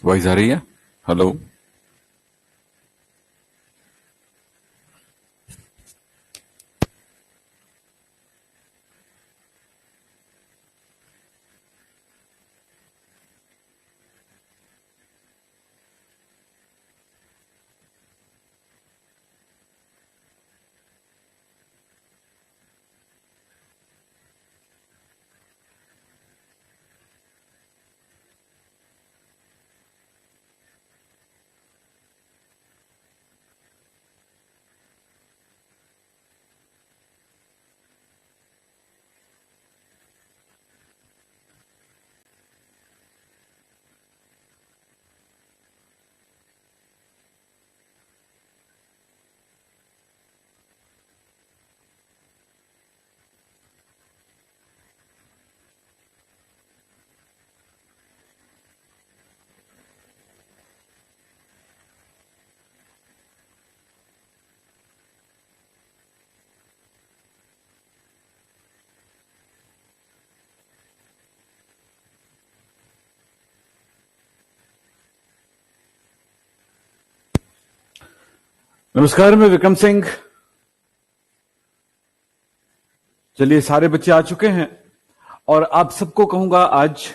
Voice आ रही है? Hello. नमस्कार, मैं विक्रम सिंह। चलिए, सारे बच्चे आ चुके हैं और आप सबको कहूंगा आज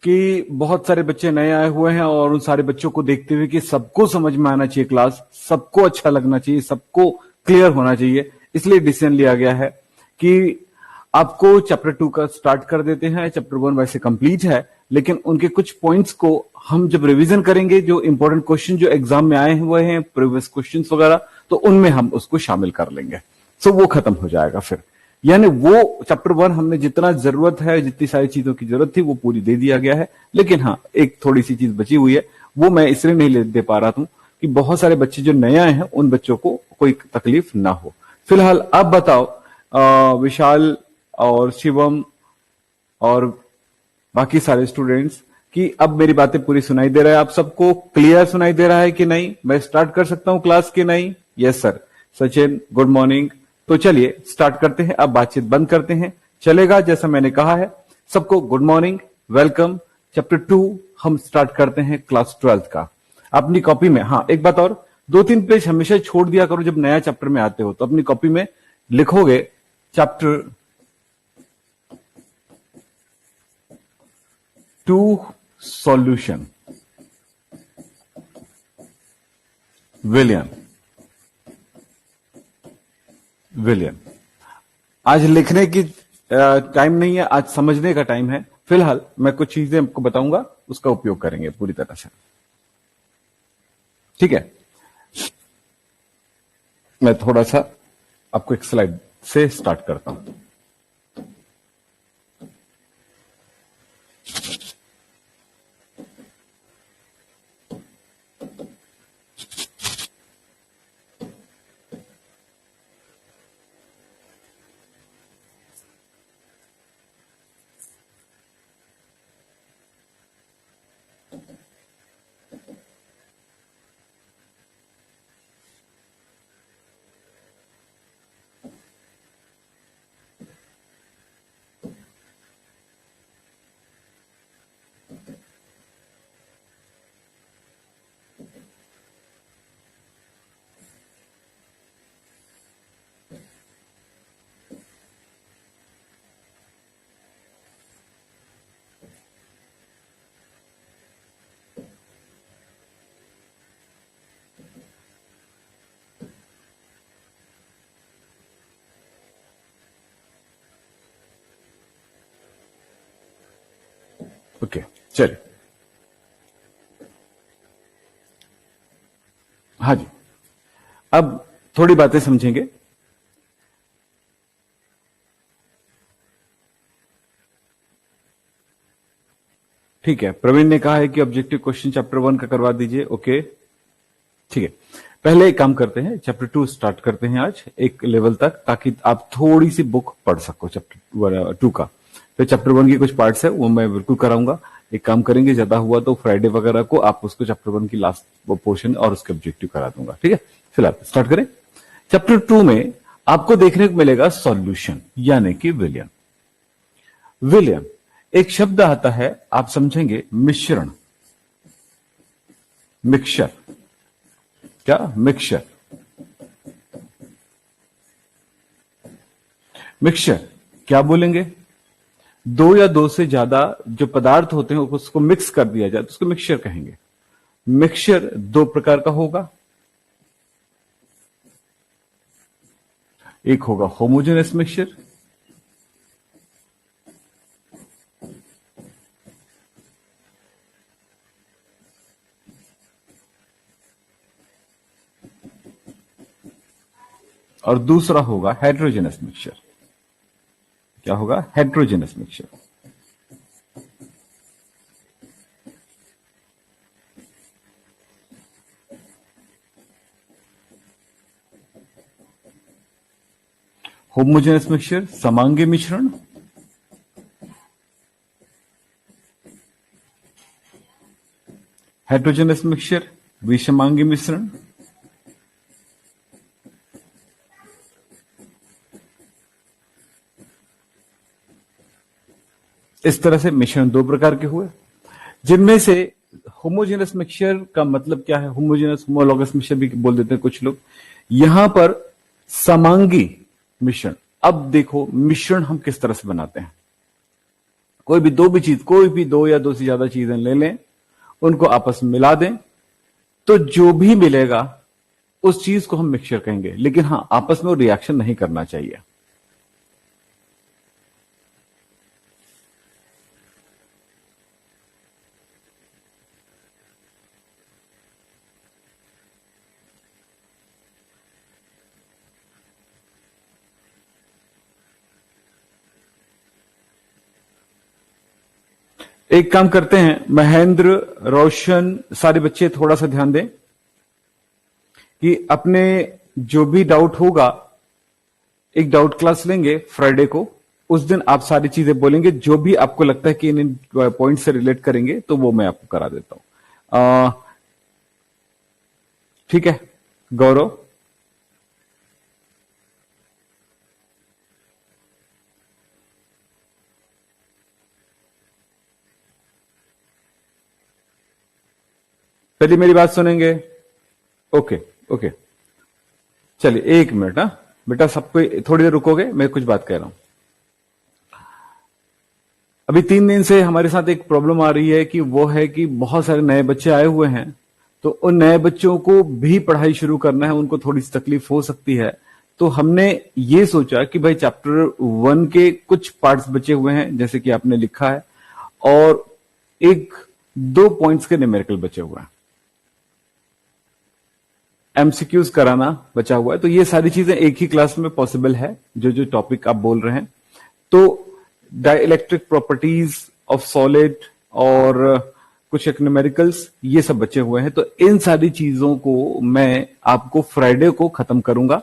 कि बहुत सारे बच्चे नए आए हुए हैं और उन सारे बच्चों को देखते हुए कि सबको समझ में आना चाहिए, क्लास सबको अच्छा लगना चाहिए, सबको क्लियर होना चाहिए। इसलिए डिसीजन लिया गया है कि आपको चैप्टर 2 का स्टार्ट कर देते हैं। चैप्टर 1 वैसे कंप्लीट है, लेकिन उनके कुछ पॉइंट्स को हम जब रिवीजन करेंगे, जो इंपॉर्टेंट क्वेश्चन जो एग्जाम में आए हुए हैं, प्रीवियस क्वेश्चंस वगैरह, तो उनमें हम उसको शामिल कर लेंगे। सो वो खत्म हो जाएगा फिर। यानी वो चैप्टर 1 हमने जितना जरूरत है, जितनी सारी चीजों की जरूरत थी, वो पूरी दे दिया गया है। लेकिन हाँ, एक थोड़ी सी चीज बची हुई है, वो मैं इसलिए नहीं दे पा रहा हूं कि बहुत सारे बच्चे जो नए आए हैं उन बच्चों को कोई तकलीफ ना हो। फिलहाल अब बताओ, विशाल और शिवम और बाकी सारे स्टूडेंट्स, कि अब मेरी बातें पूरी सुनाई दे रहा है? आप सबको क्लियर सुनाई दे रहा है कि नहीं? मैं स्टार्ट कर सकता हूं क्लास की नहीं? Yes sir. Sachin, good morning. तो चलिए स्टार्ट करते हैं। अब बातचीत बंद करते हैं, चलेगा? जैसा मैंने कहा है, सबको गुड मॉर्निंग, वेलकम। चैप्टर 2 हम स्टार्ट करते हैं, क्लास 12th का। अपनी कॉपी में, हाँ एक बात और, 2-3 पेज हमेशा छोड़ दिया करो जब नया चैप्टर में आते हो, तो अपनी कॉपी में लिखोगे चैप्टर 2 सॉल्यूशन, विलियन। विलियन आज लिखने की टाइम नहीं है, आज समझने का टाइम है। फिलहाल मैं कुछ चीजें आपको बताऊंगा, उसका उपयोग करेंगे पूरी तरह से, ठीक है? मैं थोड़ा सा आपको एक स्लाइड से स्टार्ट करता हूं। ओके, चलिए। हाँ जी, अब थोड़ी बातें समझेंगे। ठीक है, प्रवीण ने कहा है कि ऑब्जेक्टिव क्वेश्चन चैप्टर 1 का करवा दीजिए। ओके, ठीक है। पहले एक काम करते हैं, चैप्टर 2 स्टार्ट करते हैं आज एक लेवल तक, ताकि आप थोड़ी सी बुक पढ़ सको चैप्टर 2 का। फिर चैप्टर 1 की कुछ पार्ट्स है वो मैं बिल्कुल कराऊंगा। एक काम करेंगे, ज्यादा हुआ तो फ्राइडे वगैरह को आप उसको चैप्टर 1 की लास्ट पोर्शन और उसके ऑब्जेक्टिव करा दूंगा, ठीक है? फिलहाल स्टार्ट करें। चैप्टर 2 में आपको देखने को मिलेगा सॉल्यूशन, यानी कि विलियन। विलियन एक शब्द आता है, आप समझेंगे, मिश्रण। मिक्सचर। क्या? मिक्सचर। मिक्सचर क्या बोलेंगे? दो या दो से ज्यादा जो पदार्थ होते हैं उसको मिक्स कर दिया जाए तो उसको मिक्सचर कहेंगे। मिक्सचर दो प्रकार का होगा, एक होगा होमोजेनस मिक्सचर, और दूसरा होगा हेट्रोजेनस मिक्सचर। क्या होगा? Heterogeneous mixture. होमोजेनस मिक्सचर समांगी मिश्रण, हेट्रोजेनस मिक्सचर विषमांगी मिश्रण। इस तरह से मिश्रण दो प्रकार के हुए, जिनमें से होमोजेनस मिक्सचर का मतलब क्या है? होमोजेनस होमोलॉगस मिक्सचर भी बोल देते हैं कुछ लोग। यहां पर समांगी मिश्रण। अब देखो मिश्रण हम किस तरह से बनाते हैं। कोई भी दो या दो से ज्यादा चीजें ले लें, उनको आपस में मिला दें, तो जो भी मिलेगा उस चीज को हम मिक्सचर कहेंगे। लेकिन हां, आपस में वो रिएक्शन नहीं करना चाहिए। एक काम करते हैं, महेंद्र, रोशन, सारे बच्चे थोड़ा सा ध्यान दें कि अपने जो भी डाउट होगा, एक डाउट क्लास लेंगे फ्राइडे को। उस दिन आप सारी चीजें बोलेंगे, जो भी आपको लगता है कि इन पॉइंट से रिलेट करेंगे तो वो मैं आपको करा देता हूं। ठीक है गौरव? पहले मेरी बात सुनेंगे? ओके ओके, चलिए एक मिनट। ना बेटा, सबको थोड़ी देर रुकोगे, मैं कुछ बात कह रहा हूं। अभी 3 दिन से हमारे साथ एक प्रॉब्लम आ रही है कि वो है कि बहुत सारे नए बच्चे आए हुए हैं, तो उन नए बच्चों को भी पढ़ाई शुरू करना है, उनको थोड़ी सी तकलीफ हो सकती है। तो हमने ये सोचा कि भाई चैप्टर 1 के कुछ पार्ट्स बचे हुए हैं, जैसे कि आपने लिखा है, और एक दो पॉइंट्स के न्यूमेरिकल बचे हुए हैं, एमसीक्यूज कराना बचा हुआ है। तो ये सारी चीजें एक ही क्लास में पॉसिबल है, जो जो टॉपिक आप बोल रहे हैं। तो डाइलेक्ट्रिक प्रॉपर्टीज ऑफ सॉलिड और कुछ न्यूमेरिकल्स, ये सब बचे हुए हैं। तो इन सारी चीजों को मैं आपको फ्राइडे को खत्म करूंगा।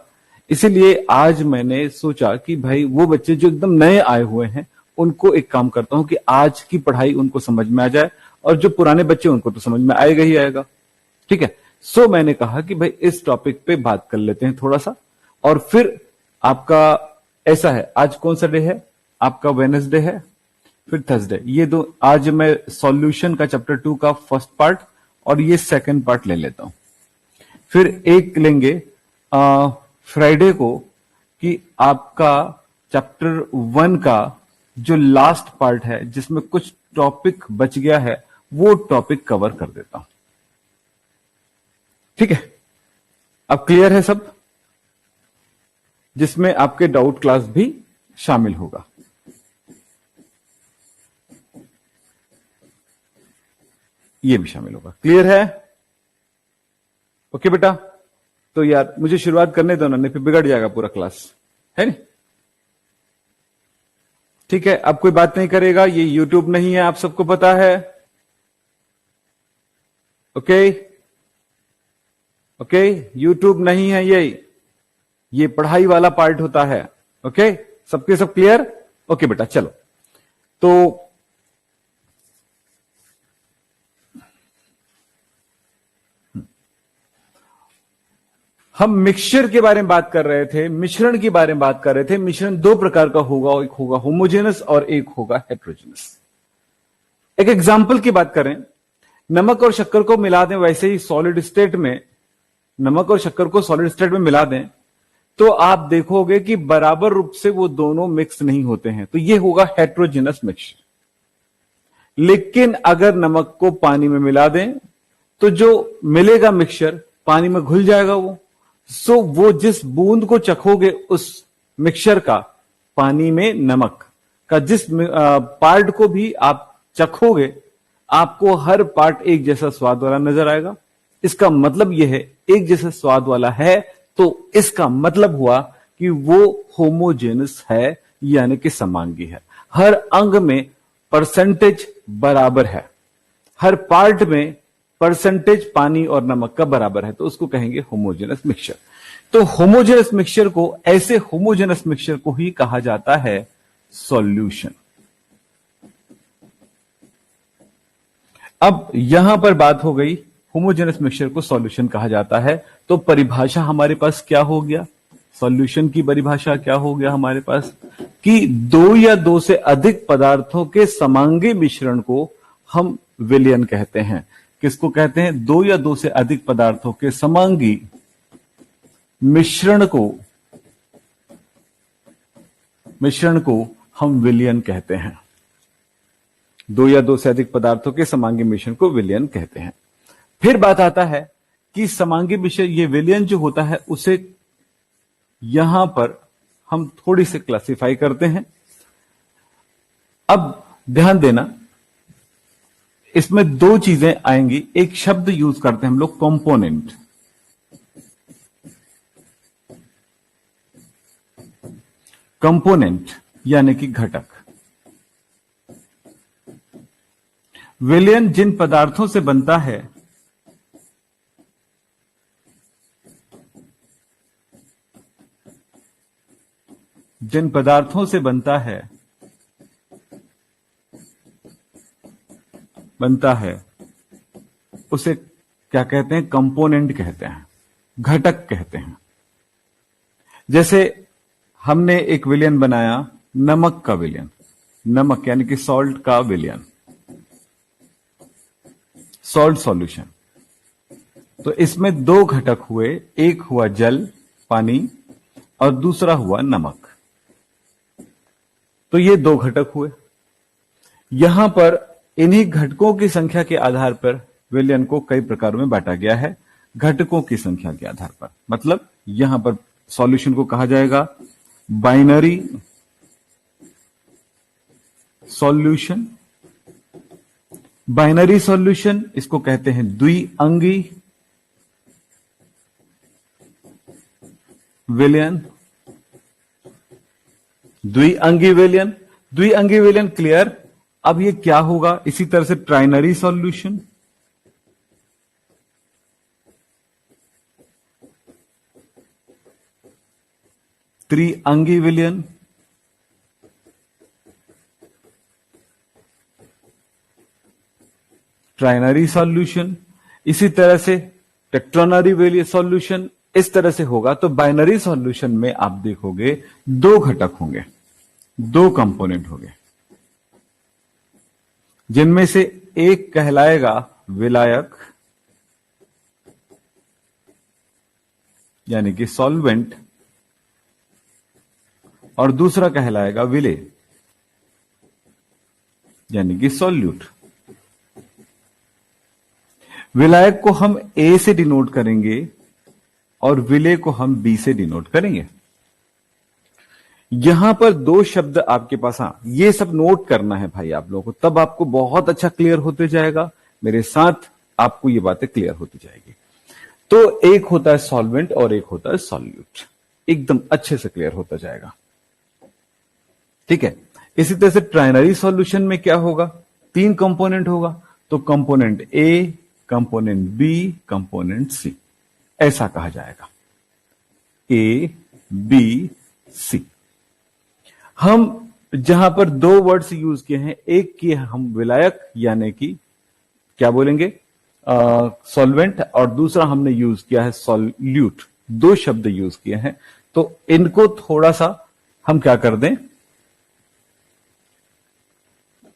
इसीलिए आज मैंने सोचा कि भाई वो बच्चे जो एकदम नए आए हुए हैं, उनको एक काम करता हूं कि आज की पढ़ाई उनको समझ में आ जाए, और जो पुराने बच्चे उनको तो समझ में आएगा ही आएगा। ठीक है? सो मैंने कहा कि भाई इस टॉपिक पे बात कर लेते हैं थोड़ा सा, और फिर आपका ऐसा है, आज कौन सा डे है आपका? वेडनेसडे है, फिर थर्सडे। ये दो, आज मैं सॉल्यूशन का चैप्टर 2 का फर्स्ट पार्ट और ये सेकंड पार्ट ले लेता हूं। फिर एक लेंगे फ्राइडे को कि आपका चैप्टर 1 का जो लास्ट पार्ट है, जिसमें कुछ टॉपिक बच गया है, वो टॉपिक कवर कर देता हूं। ठीक है? अब क्लियर है सब? जिसमें आपके डाउट क्लास भी शामिल होगा। ये भी शामिल होगा। क्लियर है? ओके बेटा, तो यार मुझे शुरुआत करने दो ना, नहीं फिर बिगड़ जाएगा पूरा क्लास, है नहीं? ठीक है, अब कोई बात नहीं करेगा। ये यूट्यूब नहीं है, आप सबको पता है। ओके ओके, यूट्यूब नहीं है ये पढ़ाई वाला पार्ट होता है। ओके, सबके सब क्लियर? ओके बेटा, चलो। तो हम मिक्सचर के बारे में बात कर रहे थे, मिश्रण के बारे में बात कर रहे थे। मिश्रण दो प्रकार का होगा, एक होगा होमोजेनस और एक होगा हेट्रोजेनस। एक एग्जाम्पल की बात करें, नमक और शक्कर को मिला दें वैसे ही सॉलिड स्टेट में, नमक और शक्कर को सॉलिड स्टेट में मिला दें तो आप देखोगे कि बराबर रूप से वो दोनों मिक्स नहीं होते हैं, तो ये होगा हेट्रोजेनस मिक्सचर। लेकिन अगर नमक को पानी में मिला दें तो जो मिलेगा मिक्सचर पानी में घुल जाएगा सो वो जिस बूंद को चखोगे उस मिक्सचर का, पानी में नमक का जिस पार्ट को भी आप चखोगे आपको हर पार्ट एक जैसा स्वाद वाला नजर आएगा। इसका मतलब यह है एक जैसा स्वाद वाला है तो इसका मतलब हुआ कि वो होमोजेनस है, यानी कि समांगी है। हर अंग में परसेंटेज बराबर है, हर पार्ट में परसेंटेज पानी और नमक का बराबर है, तो उसको कहेंगे होमोजेनस मिक्सचर। तो होमोजेनस मिक्सचर को, ऐसे होमोजेनस मिक्सचर को ही कहा जाता है सॉल्यूशन। अब यहां पर बात हो गई होमोजेनस मिक्सचर को सॉल्यूशन कहा जाता है, तो परिभाषा हमारे पास क्या हो गया, सॉल्यूशन की परिभाषा क्या हो गया हमारे पास कि दो या दो से अधिक पदार्थों के समांगी मिश्रण को हम विलयन कहते हैं। किसको कहते हैं? दो या दो से अधिक पदार्थों के समांगी मिश्रण को हम विलयन कहते हैं। दो या दो से अधिक पदार्थों के समांगी मिश्रण को विलयन कहते हैं। फिर बात आता है कि समांगी मिश्रण, ये विलयन जो होता है उसे यहां पर हम थोड़ी से क्लासिफाई करते हैं। अब ध्यान देना, इसमें दो चीजें आएंगी। एक शब्द यूज करते हैं हम लोग, कंपोनेंट। कंपोनेंट यानी कि घटक। विलयन जिन पदार्थों से बनता है बनता है उसे क्या कहते हैं? कंपोनेंट कहते हैं, घटक कहते हैं। जैसे हमने एक विलयन बनाया, नमक का विलयन, नमक यानी कि सॉल्ट का विलयन, सॉल्ट सॉल्यूशन। तो इसमें दो घटक हुए, एक हुआ जल, पानी, और दूसरा हुआ नमक। तो ये दो घटक हुए। यहां पर इन्हीं घटकों की संख्या के आधार पर विलयन को कई प्रकारों में बांटा गया है, घटकों की संख्या के आधार पर। मतलब यहां पर सॉल्यूशन को कहा जाएगा बाइनरी सॉल्यूशन। बाइनरी सॉल्यूशन इसको कहते हैं द्विअंगी विलयन। द्विअंगी विलयन, द्विअंगी विलयन क्लियर। अब ये क्या होगा? इसी तरह से ट्राइनरी सॉल्यूशन, त्रिअंगी विलयन, ट्राइनरी सॉल्यूशन, इसी तरह से टेट्रानरी विलयन सॉल्यूशन, इस तरह से होगा। तो बाइनरी सॉल्यूशन में आप देखोगे दो घटक होंगे, दो कंपोनेंट होंगे, जिनमें से एक कहलाएगा विलायक यानी कि सॉल्वेंट, और दूसरा कहलाएगा विलेय यानी कि सॉल्यूट। विलायक को हम ए से डिनोट करेंगे और विलेय को हम बी से डिनोट करेंगे। यहां पर दो शब्द आपके पास, ये सब नोट करना है भाई आप लोगों को, तब आपको बहुत अच्छा क्लियर होते जाएगा। मेरे साथ आपको ये बातें क्लियर होती जाएगी। तो एक होता है सॉल्वेंट और एक होता है सॉल्यूट, एकदम अच्छे से क्लियर होता जाएगा। ठीक है। इसी तरह से ट्राइनरी सॉल्यूशन में क्या होगा? तीन कंपोनेंट होगा, तो component A, component B, component C, ऐसा कहा जाएगा। A B C. हम जहां पर दो वर्ड्स यूज किए हैं, एक किए हम विलायक यानी कि क्या बोलेंगे, सॉल्वेंट, और दूसरा हमने यूज किया है सॉल्यूट। दो शब्द यूज किए हैं, तो इनको थोड़ा सा हम क्या कर दें,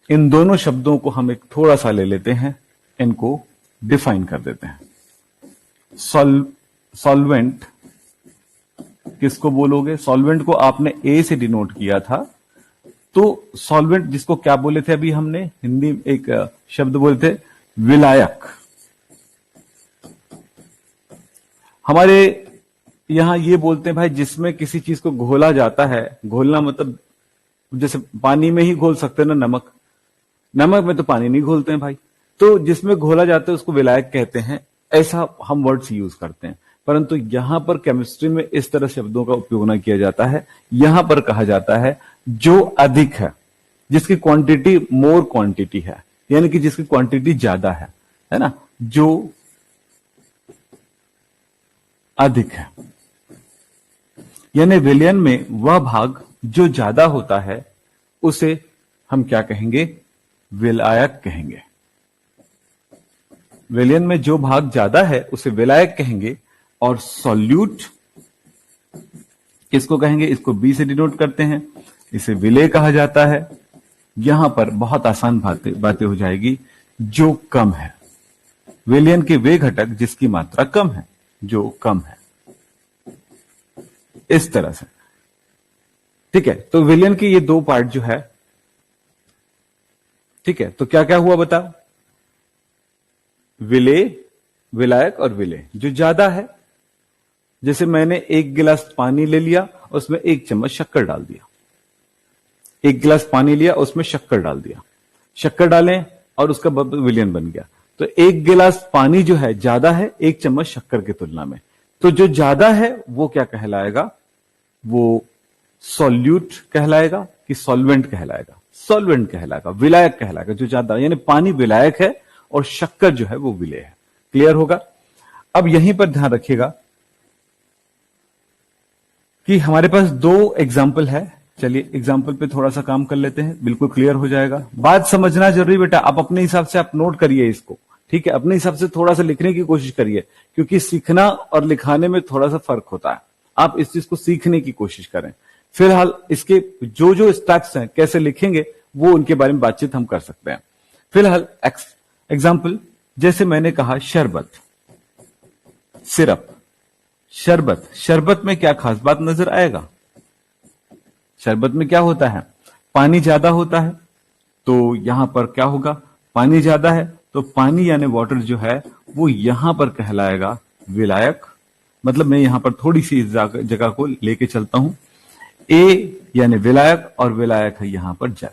इन दोनों शब्दों को हम एक थोड़ा सा ले लेते हैं, इनको डिफाइन कर देते हैं। सॉल्वेंट किसको बोलोगे? सॉल्वेंट को आपने ए से डिनोट किया था, तो सॉल्वेंट जिसको क्या बोले थे अभी हमने हिंदी में एक शब्द बोले थे, विलायक। हमारे यहां ये बोलते हैं भाई जिसमें किसी चीज को घोला जाता है, घोलना मतलब जैसे पानी में ही घोल सकते हैं ना, नमक, नमक में तो पानी नहीं घोलते हैं भाई, तो जिसमें घोला जाता है उसको विलायक कहते हैं, ऐसा हम वर्ड्स यूज करते हैं। परंतु यहां पर केमिस्ट्री में इस तरह शब्दों का उपयोग ना किया जाता है। यहां पर कहा जाता है जो अधिक है, जिसकी क्वांटिटी मोर क्वांटिटी है, यानी कि जिसकी क्वांटिटी ज्यादा है ना, जो अधिक है, यानी विलयन में वह भाग जो ज्यादा होता है उसे हम क्या कहेंगे? विलायक कहेंगे। विलयन में जो भाग ज्यादा है उसे विलायक कहेंगे। और सॉल्यूट किसको कहेंगे? इसको बी से डिनोट करते हैं, इसे विलेय कहा जाता है। यहां पर बहुत आसान बातें हो जाएगी। जो कम है, विलयन के वे घटक जिसकी मात्रा कम है, जो कम है, इस तरह से। ठीक है, तो विलयन के ये दो पार्ट जो है, ठीक है, तो क्या क्या हुआ बताओ? विलेय, विलायक और विलेय। जो ज्यादा है, जैसे मैंने एक गिलास पानी ले लिया, उसमें एक चम्मच शक्कर डाल दिया, एक गिलास पानी लिया उसमें शक्कर डाल दिया, शक्कर डालें और उसका विलयन बन गया। तो एक गिलास पानी जो है ज्यादा है एक चम्मच शक्कर की तुलना में, तो जो ज्यादा है वो क्या कहलाएगा? वो सॉल्यूट कहलाएगा कि सॉल्वेंट कहलाएगा? सॉल्वेंट कहलाएगा, विलायक कहलाएगा। जो ज्यादा, यानी पानी विलायक है और शक्कर जो है वो विलेय है। क्लियर होगा? अब यहीं पर ध्यान रखिएगा कि हमारे पास दो एग्जाम्पल है। चलिए एग्जाम्पल पे थोड़ा सा काम कर लेते हैं, बिल्कुल क्लियर हो जाएगा। बात समझना जरूरी बेटा, आप अपने हिसाब से आप नोट करिए इसको, ठीक है? अपने हिसाब से थोड़ा सा लिखने की कोशिश करिए, क्योंकि सीखना और लिखाने में थोड़ा सा फर्क होता है। आप इस चीज को सीखने की कोशिश करें। फिलहाल इसके जो जो स्टेप्स हैं, कैसे लिखेंगे, वो उनके बारे में बातचीत हम कर सकते हैं। फिलहाल एग्जाम्पल, जैसे मैंने कहा शरबत, सिरप, शरबत। शरबत में क्या खास बात नजर आएगा? शरबत में क्या होता है? पानी ज्यादा होता है, तो यहां पर क्या होगा? पानी ज्यादा है तो पानी यानी वाटर जो है वो यहां पर कहलाएगा विलायक। मतलब मैं यहां पर थोड़ी सी इस जगह को लेके चलता हूं। ए यानी विलायक और विलायक है यहां पर जल,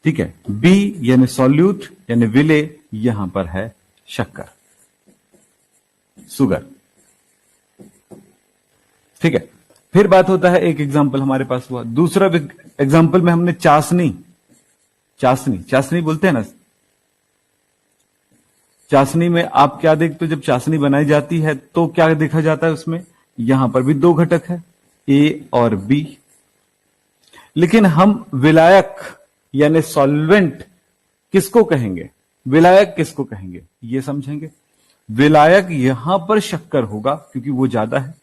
ठीक है? बी यानी सॉल्यूट यानी विलेय, यहां पर है शक्कर, सुगर, ठीक है? फिर बात होता है, एक एग्जाम्पल हमारे पास हुआ। दूसरा एग्जाम्पल में हमने चाशनी, चाशनी बोलते हैं ना, चाशनी में आप क्या देखते हो? जब चाशनी बनाई जाती है तो क्या देखा जाता है उसमें? यहां पर भी दो घटक है, ए और बी। लेकिन हम विलायक यानी सॉल्वेंट किसको कहेंगे? विलायक किसको कहेंगे ये समझेंगे। विलायक यहां पर शक्कर होगा क्योंकि वो ज्यादा है,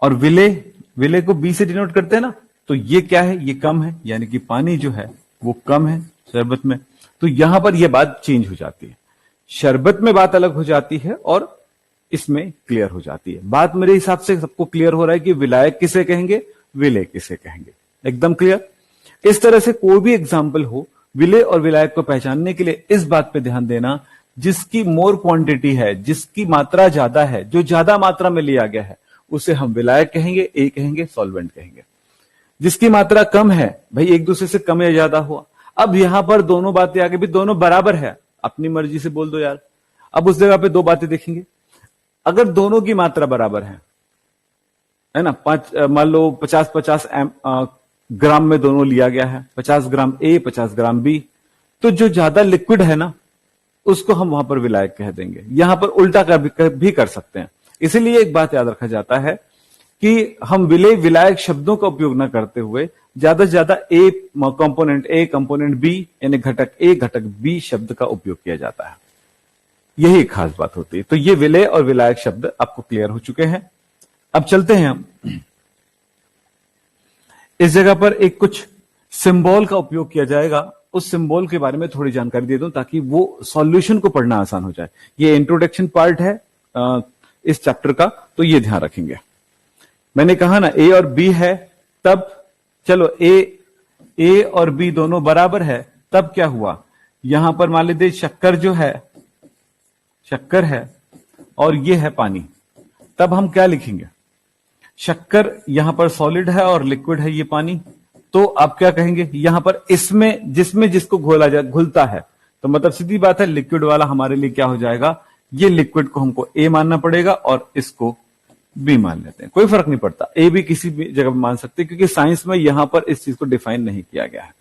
और विलेय को बी से डिनोट करते हैं ना, तो ये क्या है? ये कम है, यानी कि पानी जो है वो कम है शरबत में। तो यहां पर यह बात चेंज हो जाती है, शरबत में बात अलग हो जाती है और इसमें क्लियर हो जाती है। बात मेरे हिसाब से सबको क्लियर हो रहा है कि विलायक किसे कहेंगे, विलेय किसे कहेंगे, एकदम क्लियर। इस तरह से कोई भी एग्जाम्पल हो, विलेय और विलायक को पहचानने के लिए इस बात पे ध्यान देना, जिसकी मोर क्वांटिटी है, जिसकी मात्रा ज्यादा है, जो ज्यादा मात्रा में लिया गया है, उसे हम विलायक कहेंगे, ए कहेंगे, सॉल्वेंट कहेंगे। जिसकी मात्रा कम है, भाई एक दूसरे से कम या ज्यादा हुआ। अब यहां पर दोनों बातें आगे भी दोनों बराबर है, अपनी मर्जी से बोल दो यार। अब उस जगह पे दो बातें देखेंगे, अगर दोनों की मात्रा बराबर है ना, मान लो 50-50 ग्राम में दोनों लिया गया है, 50 ग्राम ए 50 ग्राम बी, तो जो ज्यादा लिक्विड है ना उसको हम वहां पर विलायक कह देंगे। यहां पर उल्टा भी कर सकते हैं। इसीलिए एक बात याद रखा जाता है कि हम विलेय विलायक शब्दों का उपयोग न करते हुए ज्यादा से ज्यादा ए कंपोनेंट बी यानी घटक ए घटक बी शब्द का उपयोग किया जाता है। यही खास बात होती है। तो ये विलेय और विलायक शब्द आपको क्लियर हो चुके हैं। अब चलते हैं हम इस जगह पर एक कुछ सिंबल का उपयोग किया जाएगा, उस सिंबल के बारे में थोड़ी जानकारी दे दूं ताकि वो सॉल्यूशन को पढ़ना आसान हो जाए। ये इंट्रोडक्शन पार्ट है इस चैप्टर का, तो ये ध्यान रखेंगे। मैंने कहा ना ए और बी है, तब चलो ए और बी दोनों बराबर है, तब क्या हुआ, यहां पर मान लीजिए शक्कर जो है, शक्कर है और ये है पानी, तब हम क्या लिखेंगे, शक्कर यहां पर सॉलिड है और लिक्विड है ये पानी, तो आप क्या कहेंगे, यहां पर इसमें जिसमें जिसको घोला जाए घुलता है, तो मतलब सीधी बात है लिक्विड वाला हमारे लिए क्या हो जाएगा, ये लिक्विड को हमको ए मानना पड़ेगा और इसको बी मान लेते हैं, कोई फर्क नहीं पड़ता, ए भी किसी भी जगह पर मान सकते हैं क्योंकि साइंस में यहां पर इस चीज को डिफाइन नहीं किया गया है।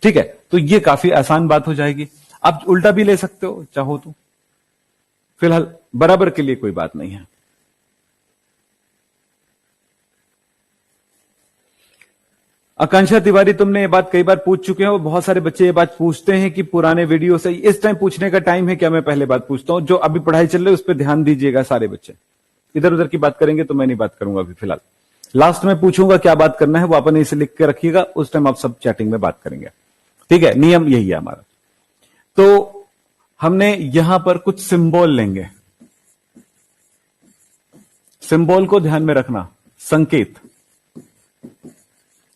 ठीक है, तो ये काफी आसान बात हो जाएगी। आप उल्टा भी ले सकते हो चाहो तो, फिलहाल बराबर के लिए कोई बात नहीं है। आकांक्षा तिवारी, तुमने ये बात कई बार पूछ चुके हो, बहुत सारे बच्चे ये बात पूछते हैं कि पुराने वीडियो से, इस टाइम पूछने का टाइम है क्या, मैं पहले बात पूछता हूं, जो अभी पढ़ाई चल रही है उस पर ध्यान दीजिएगा सारे बच्चे, इधर उधर की बात करेंगे तो मैं नहीं बात करूंगा अभी, फिलहाल लास्ट में पूछूंगा क्या बात करना है वो अपन इसे लिख के रखिएगा, उस टाइम आप सब चैटिंग में बात करेंगे। ठीक है, नियम यही है हमारा। तो हमने यहां पर कुछ सिंबल लेंगे, सिंबल को ध्यान में रखना, संकेत,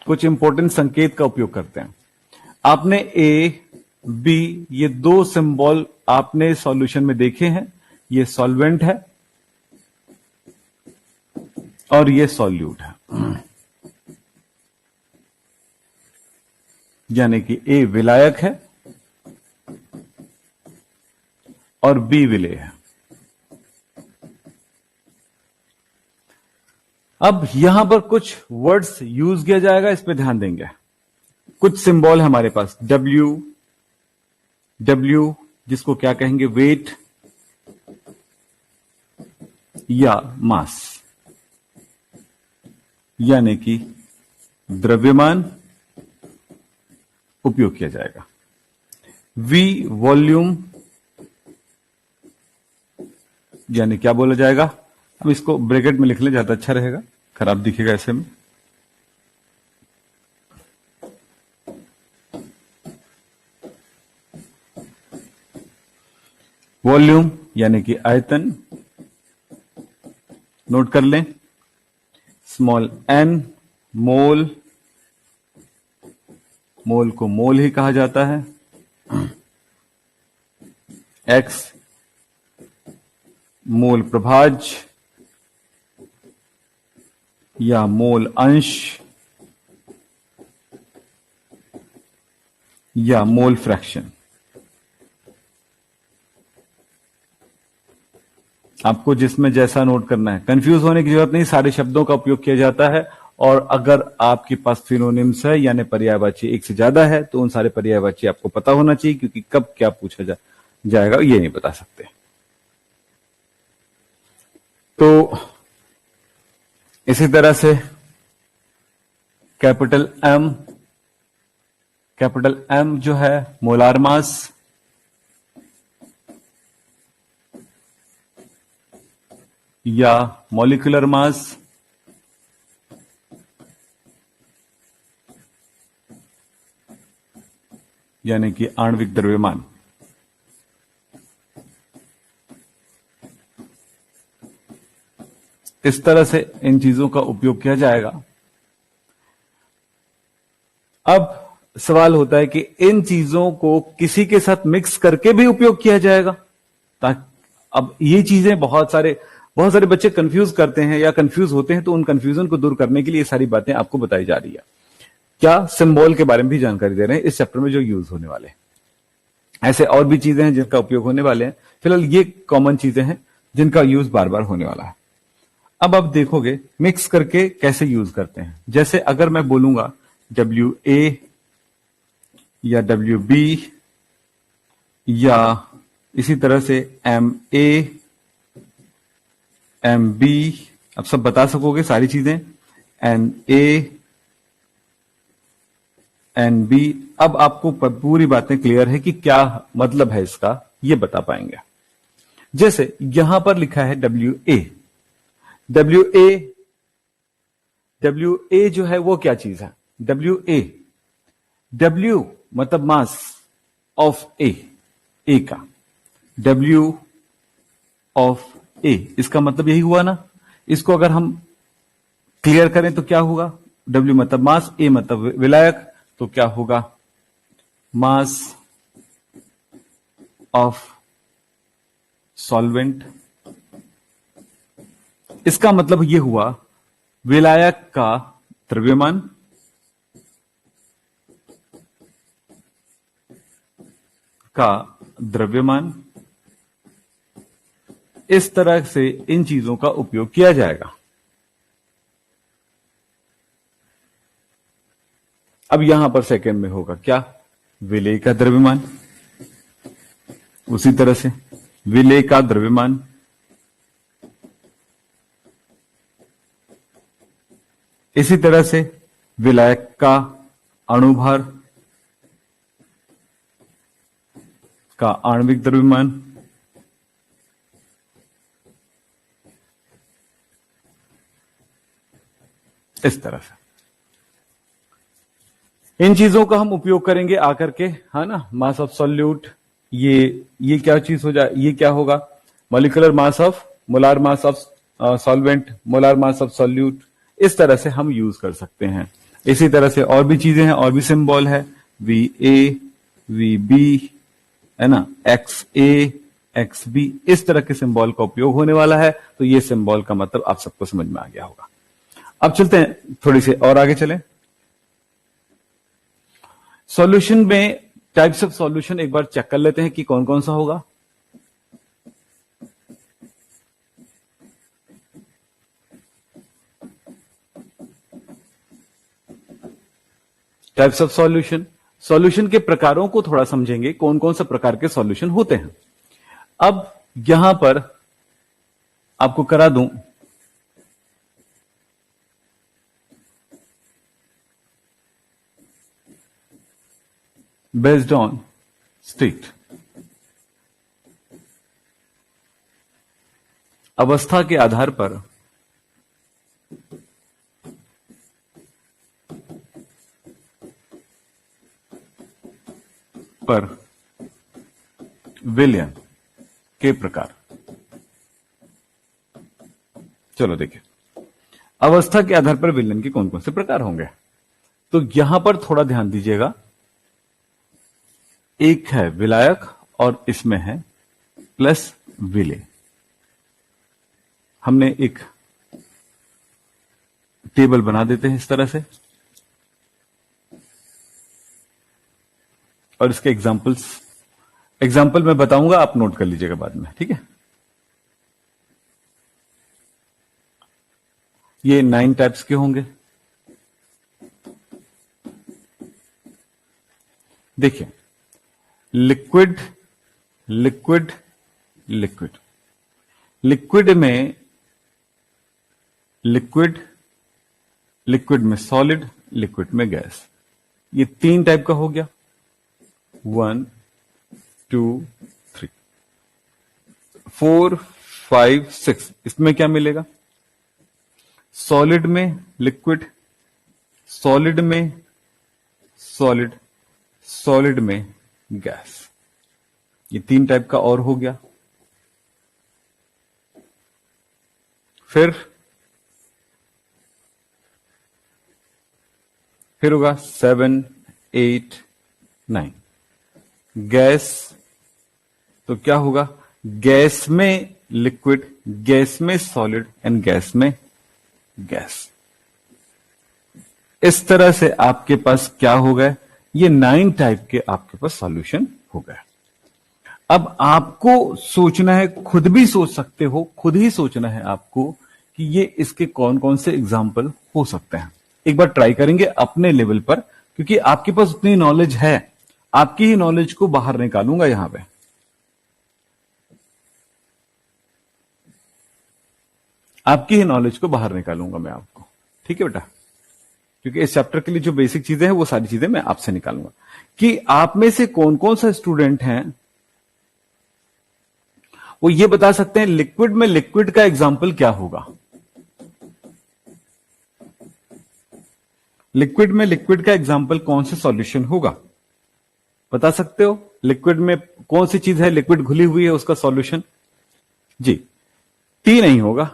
कुछ इंपॉर्टेंट संकेत का उपयोग करते हैं। आपने ए बी ये दो सिंबल आपने सॉल्यूशन में देखे हैं, ये सॉल्वेंट है और ये सॉल्यूट है, यानी कि ए विलायक है और बी विलेय है। अब यहां पर कुछ वर्ड्स यूज किया जाएगा, इस पे ध्यान देंगे। कुछ सिंबल है हमारे पास, डब्ल्यू जिसको क्या कहेंगे, वेट या मास, यानी कि द्रव्यमान उपयोग किया जाएगा। वी वॉल्यूम, यानी क्या बोला जाएगा, हम इसको ब्रैकेट में लिख लें, ज्यादा अच्छा रहेगा, खराब दिखेगा ऐसे में। वॉल्यूम यानी कि आयतन, नोट कर लें। स्मॉल एन मोल, मोल को मोल ही कहा जाता है। एक्स मोल प्रभाज या मोल अंश या मोल फ्रैक्शन। आपको जिसमें जैसा नोट करना है, कंफ्यूज होने की जरूरत नहीं, सारे शब्दों का उपयोग किया जाता है। और अगर आपके पास फिनोनिम्स है यानी पर्यायवाची एक से ज्यादा है तो उन सारे पर्यायवाची आपको पता होना चाहिए, क्योंकि कब क्या पूछा जाएगा ये नहीं बता सकते। तो इसी तरह से कैपिटल एम जो है मोलार मास, या मॉलिक्यूलर मास, यानी कि आणविक द्रव्यमान। इस तरह से इन चीजों का उपयोग किया जाएगा। अब सवाल होता है कि इन चीजों को किसी के साथ मिक्स करके भी उपयोग किया जाएगा, ताकि अब ये चीजें बहुत सारे बच्चे कंफ्यूज करते हैं या कंफ्यूज होते हैं, तो उन कंफ्यूजन को दूर करने के लिए ये सारी बातें आपको बताई जा रही है। क्या सिंबल के बारे में भी जानकारी दे रहे हैं इस चैप्टर में जो यूज होने वाले हैं। ऐसे और भी चीजें हैं जिनका उपयोग होने वाले हैं, फिलहाल ये कॉमन चीजें हैं जिनका यूज बार बार होने वाला है। अब आप देखोगे मिक्स करके कैसे यूज करते हैं। जैसे अगर मैं बोलूंगा WA या WB या इसी तरह से MA MB, आप सब बता सकोगे सारी चीजें, NA NB। अब आपको पूरी बातें क्लियर है कि क्या मतलब है इसका, ये बता पाएंगे। जैसे यहां पर लिखा है WA जो है वो क्या चीज है, WA W मतलब मास ऑफ ए का, W ऑफ ए, इसका मतलब यही हुआ ना। इसको अगर हम क्लियर करें तो क्या होगा, W मतलब मास, ए मतलब विलायक, तो क्या होगा, मास ऑफ सॉल्वेंट। इसका मतलब यह हुआ विलायक का द्रव्यमान इस तरह से इन चीजों का उपयोग किया जाएगा। अब यहां पर सेकंड में होगा क्या, विलेय का द्रव्यमान, उसी तरह से विलेय का द्रव्यमान, इसी तरह से विलायक का अणुभार का आणविक द्रव्यमान, इस तरह से इन चीजों का हम उपयोग करेंगे आकर के, है ना। मास ऑफ सॉल्यूट, ये क्या चीज हो जाए, ये क्या होगा, molecular mass of, molar mass of solvent, molar mass of solute, इस तरह से हम यूज कर सकते हैं। इसी तरह से और भी चीजें हैं, और भी सिंबल है, वी ए, वी बी, है ना, एक्स ए, एक्स बी, इस तरह के सिंबल का उपयोग होने वाला है। तो ये सिंबल का मतलब आप सबको समझ में आ गया होगा। अब चलते हैं थोड़ी से और आगे चलें। सॉल्यूशन में टाइप्स ऑफ सॉल्यूशन एक बार चेक कर लेते हैं कि कौन कौन सा होगा। टाइप्स ऑफ सॉल्यूशन, सॉल्यूशन के प्रकारों को थोड़ा समझेंगे, कौन कौन सा प्रकार के सॉल्यूशन होते हैं। अब यहां पर आपको करा दूं, बेस्ड ऑन स्टेट, अवस्था के आधार पर विलयन के प्रकार। चलो देखिए, अवस्था के आधार पर विलयन के कौन कौन से प्रकार होंगे। तो यहां पर थोड़ा ध्यान दीजिएगा, एक है विलायक और इसमें है प्लस विलेय। हमने एक टेबल बना देते हैं इस तरह से, और इसके एग्जाम्पल मैं बताऊंगा, आप नोट कर लीजिएगा बाद में, ठीक है। ये 9 टाइप्स के होंगे। देखिए, लिक्विड लिक्विड लिक्विड, लिक्विड में लिक्विड, लिक्विड में सॉलिड, लिक्विड में गैस, ये 3 टाइप का हो गया। 1 2 3 4 5 6, इसमें क्या मिलेगा, सॉलिड में लिक्विड, सॉलिड में सॉलिड, सॉलिड में गैस, ये 3 टाइप का और हो गया। फिर होगा 7 8 9 गैस। तो क्या होगा, गैस में लिक्विड, गैस में सॉलिड एंड गैस में गैस। इस तरह से आपके पास क्या हो गए, ये 9 टाइप के आपके पास सॉल्यूशन हो गए। अब आपको सोचना है, खुद भी सोच सकते हो, खुद ही सोचना है आपको कि ये इसके कौन कौन से एग्जाम्पल हो सकते हैं। एक बार ट्राई करेंगे अपने लेवल पर, क्योंकि आपके पास उतनी नॉलेज है। आपकी ही नॉलेज को बाहर निकालूंगा यहां पे। आपकी ही नॉलेज को बाहर निकालूंगा मैं आपको, ठीक है बेटा। क्योंकि इस चैप्टर के लिए जो बेसिक चीजें हैं वो सारी चीजें मैं आपसे निकालूंगा कि आप में से कौन कौन सा स्टूडेंट हैं वो ये बता सकते हैं लिक्विड में लिक्विड का एग्जाम्पल क्या होगा। लिक्विड में लिक्विड का एग्जाम्पल कौन सा सॉल्यूशन होगा? बता सकते हो? लिक्विड में कौन सी चीज है लिक्विड घुली हुई है उसका सॉल्यूशन? जी, टी नहीं होगा।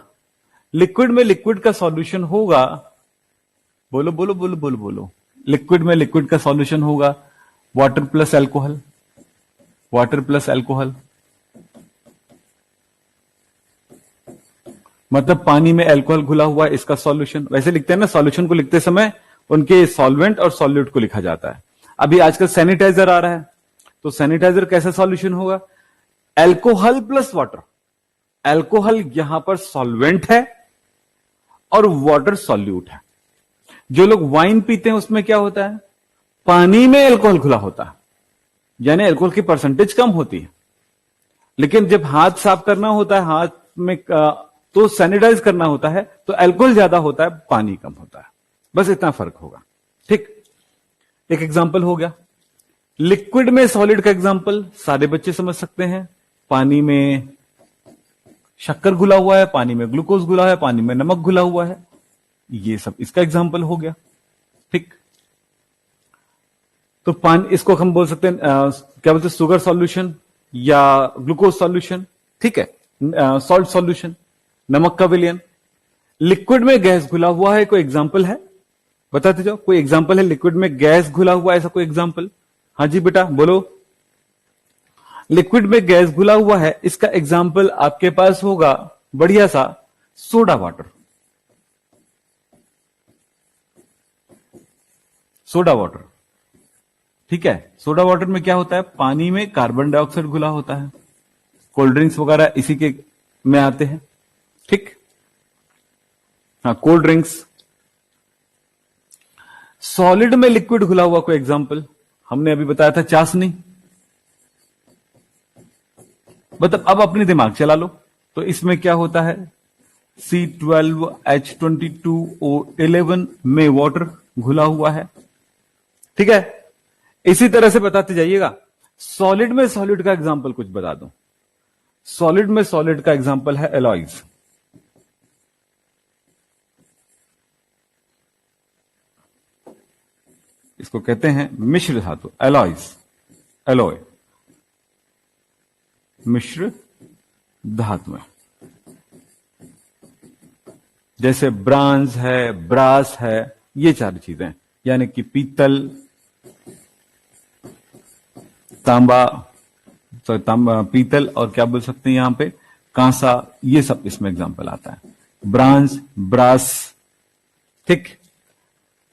लिक्विड में लिक्विड का सॉल्यूशन होगा, बोलो बोलो बोलो बोलो बोलो, लिक्विड में लिक्विड का सॉल्यूशन होगा water plus alcohol. Water plus alcohol मतलब पानी में अल्कोहल घुला हुआ है, इसका सॉल्यूशन। वैसे लिखते हैं ना, सॉल्यूशन को लिखते समय उनके सॉल्वेंट और सॉल्यूट को लिखा जाता है। अभी आजकल सैनिटाइजर आ रहा है, तो सैनिटाइजर कैसा सॉल्यूशन होगा? Alcohol plus water. अल्कोहल यहां पर सॉल्वेंट है और वाटर सॉल्यूट है। जो लोग वाइन पीते हैं उसमें क्या होता है? पानी में अल्कोहल घुला होता है, यानी अल्कोहल की परसेंटेज कम होती है। लेकिन जब हाथ साफ करना होता है, हाथ में तो सैनिटाइज करना होता है, तो अल्कोहल ज्यादा होता है, पानी कम होता है। बस इतना फर्क होगा। ठीक, एक एग्जांपल हो गया। लिक्विड में सॉलिड का एग्जांपल सारे बच्चे समझ सकते हैं। पानी में शक्कर घुला हुआ है, पानी में ग्लूकोज घुला है, पानी में नमक घुला हुआ है, ये सब इसका एग्जांपल हो गया। ठीक, तो पानी, इसको हम बोल सकते हैं क्या बोलते हैं, शुगर सॉल्यूशन या ग्लूकोज सॉल्यूशन। ठीक है, सॉल्ट सॉल्यूशन, नमक का विलयन। लिक्विड में गैस घुला हुआ है, कोई एग्जांपल है? बताते जाओ, कोई एग्जांपल है लिक्विड में गैस घुला हुआ है, ऐसा कोई एग्जांपल? हाँ जी बेटा बोलो। लिक्विड में गैस घुला हुआ है, इसका एग्जांपल आपके पास होगा बढ़िया सा सोडा वाटर। सोडा वाटर, ठीक है। सोडा वाटर में क्या होता है? पानी में कार्बन डाइऑक्साइड घुला होता है। कोल्ड ड्रिंक्स वगैरह इसी के में आते हैं। ठीक, हाँ, कोल्ड ड्रिंक्स। सॉलिड में लिक्विड घुला हुआ कोई एग्जांपल? हमने अभी बताया था चाशनी। मतलब अब अपने दिमाग चला लो, तो इसमें क्या होता है? C12H22O11 में वाटर घुला हुआ है। ठीक है, इसी तरह से बताते जाइएगा। सॉलिड में सॉलिड का एग्जांपल कुछ बता दो। सॉलिड में सॉलिड का एग्जांपल है एलॉयज। इसको कहते हैं मिश्र धातु, एलॉयज, एलॉय, मिश्र धातु। जैसे ब्रांज है, ब्रास है, ये चार चीजें, यानी कि पीतल, तांबा, पीतल और क्या बोल सकते हैं यहां पे, कांसा, ये सब इसमें एग्जांपल आता है। Bronze, brass. ठीक,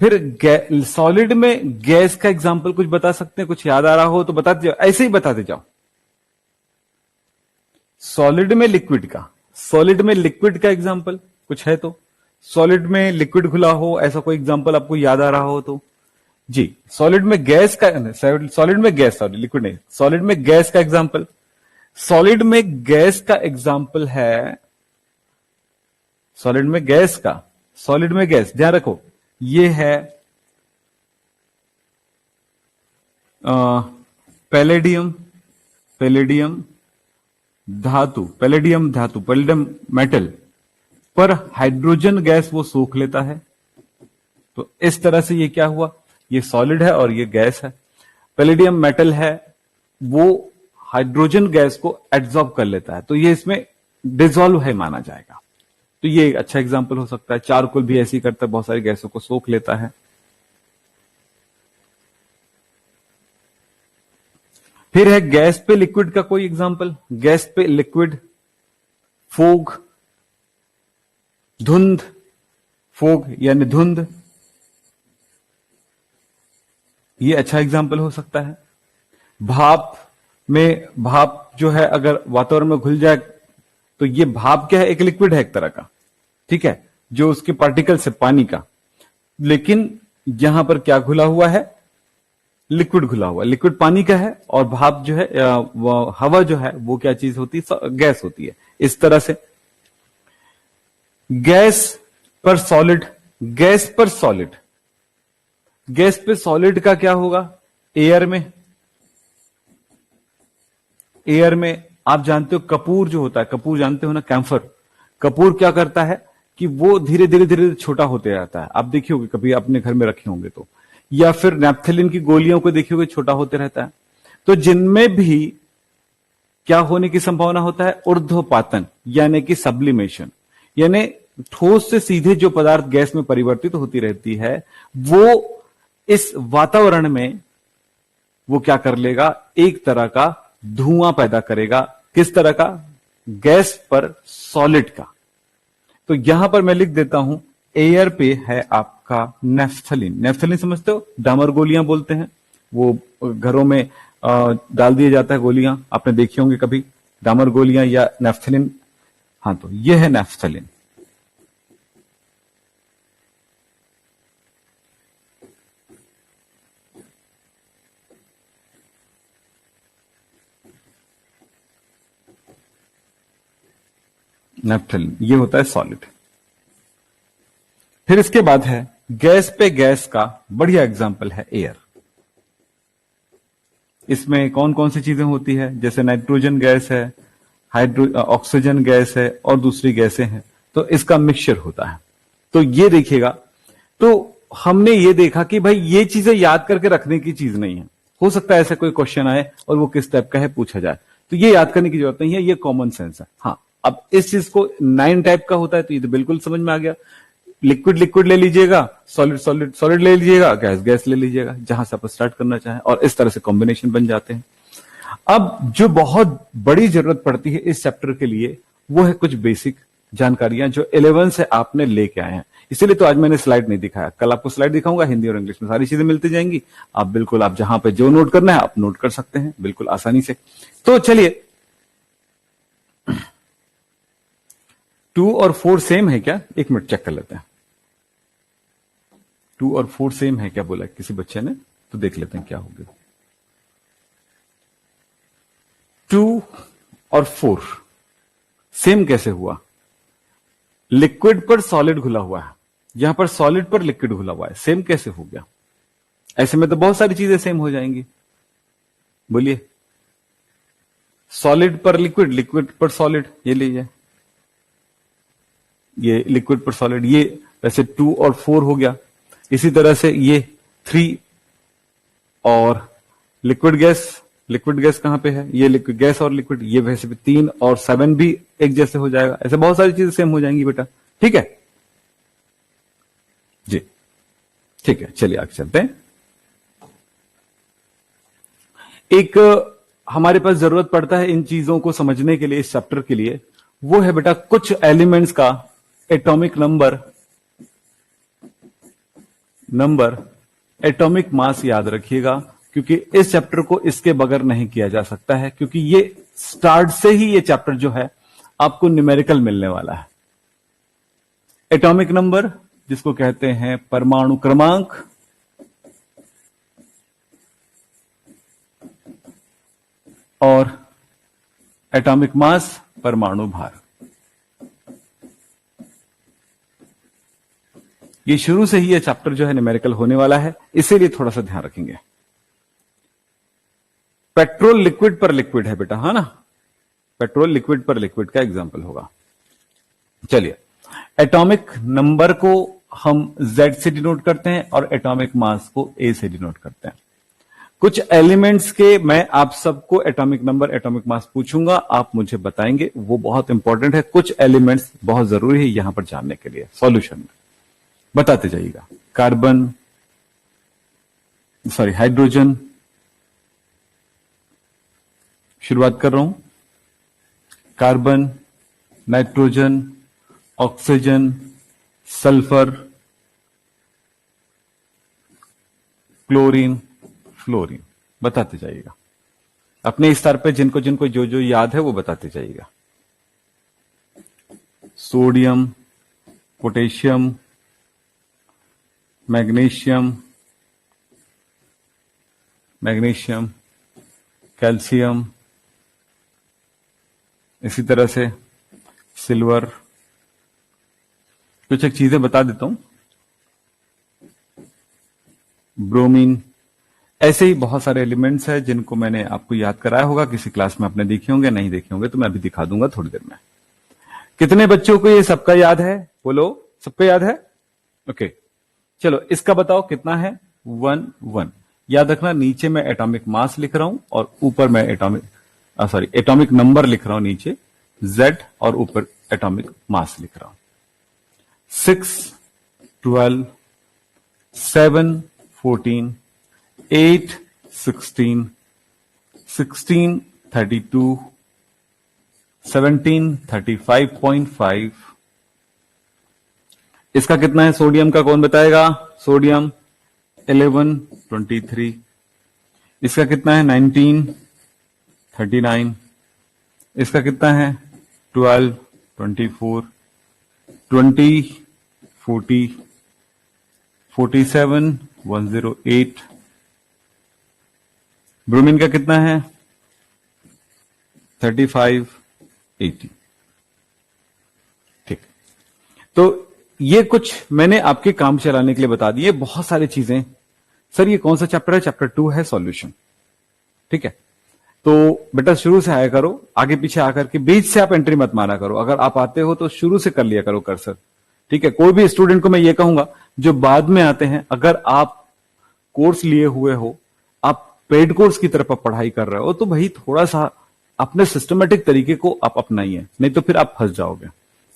फिर सॉलिड में गैस का एग्जांपल कुछ बता सकते हैं? कुछ याद आ रहा हो तो बताते जाओ, ऐसे ही बताते जाओ। सॉलिड में लिक्विड का, सॉलिड में लिक्विड का एग्जांपल कुछ है तो? सॉलिड में लिक्विड घुला हो, ऐसा कोई एग्जांपल आपको याद आ रहा हो तो? जी, सॉलिड में गैस का, सॉलिड में गैस, सॉरी लिक्विड नहीं, सॉलिड में गैस का एग्जांपल। सॉलिड में गैस का एग्जांपल है, सॉलिड में गैस का, सॉलिड में गैस, ध्यान रखो, ये है पैलेडियम, पैलेडियम धातु, पैलेडियम धातु, पैलेडियम मेटल पर हाइड्रोजन गैस वो सोख लेता है। तो इस तरह से ये क्या हुआ? ये सॉलिड है और ये गैस है। पैलेडियम मेटल है, वो हाइड्रोजन गैस को एब्जॉर्ब कर लेता है, तो ये इसमें डिसॉल्व है माना जाएगा। तो ये एक अच्छा एग्जांपल हो सकता है। चारकोल भी ऐसे ही करता है, बहुत सारी गैसों को सोख लेता है। फिर है गैस पे लिक्विड का कोई एग्जांपल? गैस पे लिक्विड, फोग, धुंध, फोग यानी धुंध, ये अच्छा एग्जांपल हो सकता है। भाप में, भाप जो है अगर वातावरण में घुल जाए तो ये भाप क्या है? एक लिक्विड है एक तरह का, ठीक है, जो उसके पार्टिकल्स है पानी का, लेकिन यहां पर क्या घुला हुआ है? लिक्विड घुला हुआ। लिक्विड पानी का है और भाप जो है, हवा जो है वो क्या चीज होती है? गैस होती है। इस तरह से गैस पर सॉलिड, गैस पर सॉलिड, गैस पे सॉलिड का क्या होगा? एयर में, एयर में आप जानते हो कपूर जो होता है, कपूर जानते हो ना, कैम्फर। कपूर क्या करता है? कि वो धीरे धीरे धीरे धीरे छोटा होते रहता है। आप देखिए होंगे, कभी अपने घर में रखे होंगे तो, या फिर नैप्थेलिन की गोलियों को देखिए होंगे, छोटा होते रहता है। तो जिनमें भी क्या होने की संभावना होता है, ऊर्ध्वपातन यानी कि सब्लिमेशन, यानी ठोस से सीधे जो पदार्थ गैस में परिवर्तित होती रहती है, वो इस वातावरण में वो क्या कर लेगा, एक तरह का धुआं पैदा करेगा। किस तरह का? गैस पर सॉलिड का। तो यहां पर मैं लिख देता हूं, एयर पे है आपका नेफ्थलीन। नेफ्थलीन समझते हो, डामर गोलियां बोलते हैं, वो घरों में डाल दिया जाता है गोलियां, आपने देखी होंगी कभी, डामर गोलियां या नेफ्थलीन। हाँ, तो यह है नेफ्थलीन। नेफ्थलीन ये होता है सॉलिड। फिर इसके बाद है गैस पे गैस का बढ़िया एग्जाम्पल है एयर। इसमें कौन कौन सी चीजें होती है, जैसे नाइट्रोजन गैस है, ऑक्सीजन गैस है और दूसरी गैसें हैं, तो इसका मिक्सचर होता है। तो ये देखिएगा, तो हमने ये देखा कि भाई ये चीजें याद करके रखने की चीज नहीं है। हो सकता है ऐसा कोई क्वेश्चन आए और वो किस टाइप का है पूछा जाए, तो ये याद करने की जरूरत नहीं है, ये कॉमन सेंस है। हाँ, अब इस चीज को 9 टाइप का होता है, तो ये तो बिल्कुल समझ में आ गया। लिक्विड लिक्विड ले लीजिएगा, सॉलिड सॉलिड सॉलिड ले लीजिएगा, गैस गैस ले लीजिएगा, जहां से आप स्टार्ट करना चाहें, और इस तरह से कॉम्बिनेशन बन जाते हैं। अब जो बहुत बड़ी जरूरत पड़ती है इस चैप्टर के लिए, वो है कुछ बेसिक जानकारियां जो 11 से आपने लेके आए हैं। इसीलिए तो आज मैंने स्लाइड नहीं दिखाया, कल आपको स्लाइड दिखाऊंगा, हिंदी और इंग्लिश में सारी चीजें मिलती जाएंगी। आप बिल्कुल, आप जहां पे जो नोट करना है आप नोट कर सकते हैं बिल्कुल आसानी से। तो चलिए, 2 और 4 सेम है क्या, एक मिनट चेक कर लेते हैं। 2 और 4 सेम है क्या बोला किसी बच्चे ने, तो देख लेते हैं क्या हो गया। 2 और 4 सेम कैसे हुआ? लिक्विड पर सॉलिड घुला हुआ है, यहां पर सॉलिड पर लिक्विड घुला हुआ है, सेम कैसे हो गया? ऐसे में तो बहुत सारी चीजें सेम हो जाएंगी, बोलिए। सॉलिड पर लिक्विड, लिक्विड पर सॉलिड, ये लीजिए, ये लिक्विड पर सॉलिड, ये वैसे 2 और 4 हो गया। इसी तरह से ये 3 और लिक्विड गैस, लिक्विड गैस कहां पे है, ये लिक्विड गैस और लिक्विड, ये वैसे भी 3 और 7 भी एक जैसे हो जाएगा। ऐसे बहुत सारी चीजें सेम हो जाएंगी बेटा, ठीक है जी, ठीक है। चलिए आगे चलते हैं। एक हमारे पास जरूरत पड़ता है इन चीजों को समझने के लिए, इस चैप्टर के लिए, वो है बेटा कुछ एलिमेंट्स का एटॉमिक नंबर, एटॉमिक मास याद रखिएगा, क्योंकि इस चैप्टर को इसके बगैर नहीं किया जा सकता है, क्योंकि ये स्टार्ट से ही ये चैप्टर जो है आपको न्यूमेरिकल मिलने वाला है। एटॉमिक नंबर जिसको कहते हैं परमाणु क्रमांक, और एटॉमिक मास परमाणु भार। ये शुरू से ही ये चैप्टर जो है न्यूमेरिकल होने वाला है, इसीलिए थोड़ा सा ध्यान रखेंगे। पेट्रोल लिक्विड पर लिक्विड है बेटा, हाँ ना, पेट्रोल लिक्विड पर लिक्विड का एग्जाम्पल होगा। चलिए, एटॉमिक नंबर को हम Z से डिनोट करते हैं और एटॉमिक मास को A से डिनोट करते हैं। कुछ एलिमेंट्स के मैं आप सबको एटॉमिक नंबर, एटॉमिक मास पूछूंगा, आप मुझे बताएंगे, वो बहुत इंपॉर्टेंट है। कुछ एलिमेंट्स बहुत जरूरी है यहां पर जानने के लिए, सॉल्यूशन में बताते जाइएगा। कार्बन, सॉरी हाइड्रोजन, शुरुआत कर रहा हूं। Carbon, nitrogen, oxygen, sulphur, chlorine, fluorine, बताते जाइएगा अपने स्तर पे, जिनको जिनको जो जो याद है वो बताते जाइएगा। सोडियम, पोटेशियम, मैग्नीशियम, कैल्शियम, इसी तरह से सिल्वर। कुछ एक चीजें बता देता हूं, ब्रोमीन, ऐसे ही बहुत सारे एलिमेंट्स हैं जिनको मैंने आपको याद कराया होगा, किसी क्लास में आपने देखे होंगे, नहीं देखे होंगे तो मैं अभी दिखा दूंगा थोड़ी देर में। कितने बच्चों को ये सबका याद है? बोलो, सबको याद है? ओके, चलो इसका बताओ कितना है? 1 1। याद रखना, नीचे मैं एटॉमिक मास लिख रहा हूं और ऊपर मैं एटॉमिक नंबर लिख रहा हूं नीचे Z, और ऊपर एटॉमिक मास लिख रहा हूं। 6 12 7 14 8 16 16 32 17 35.5। इसका कितना है सोडियम का, कौन बताएगा? सोडियम 11 23। इसका कितना है? 19 39। इसका कितना है? 12 24 20 40 47 108। ब्रोमीन का कितना है? 35 80। ठीक, तो ये कुछ मैंने आपके काम चलाने के लिए बता दिए, बहुत सारी चीजें। सर ये कौन सा चैप्टर है? चैप्टर 2 है सॉल्यूशन। ठीक है, तो बेटा शुरू से आया करो, आगे पीछे आकर के बीच से आप एंट्री मत मारा करो। अगर आप आते हो तो शुरू से कर लिया करो कर्सर। ठीक है, कोई भी स्टूडेंट को मैं ये कहूंगा जो बाद में आते हैं, अगर आप कोर्स लिए हुए हो, आप पेड कोर्स की तरफ पढ़ाई कर रहे हो, तो भाई थोड़ा सा अपने सिस्टमेटिक तरीके को आप अपनाइए, नहीं तो फिर आप फंस जाओगे।